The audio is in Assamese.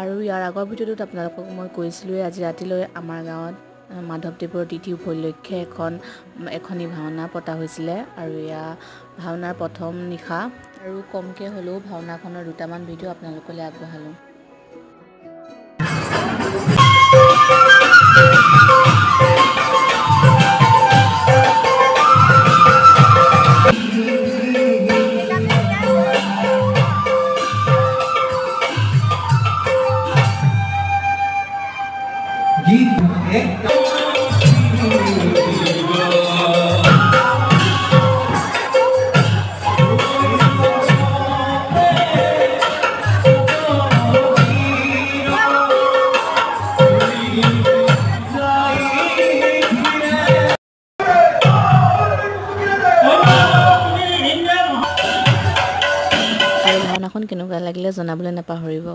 আৰু ইয়াৰ আগৰ ভিডিঅ'টোত আপোনালোকক মই কৈছিলোঁৱে আজি ৰাতিলৈ আমাৰ গাঁৱত মাধৱদেৱৰ তিথি উপলক্ষে এখনি ভাওনা পতা হৈছিলে আৰু এয়া ভাওনাৰ প্ৰথম নিশা আৰু কমকৈ হ'লেও ভাওনাখনৰ দুটামান ভিডিঅ' আপোনালোকলৈ আগবঢ়ালোঁ। আৰু ভাওনাখন কেনেকুৱা লাগিলে জনাবলৈ নাপাহৰিব।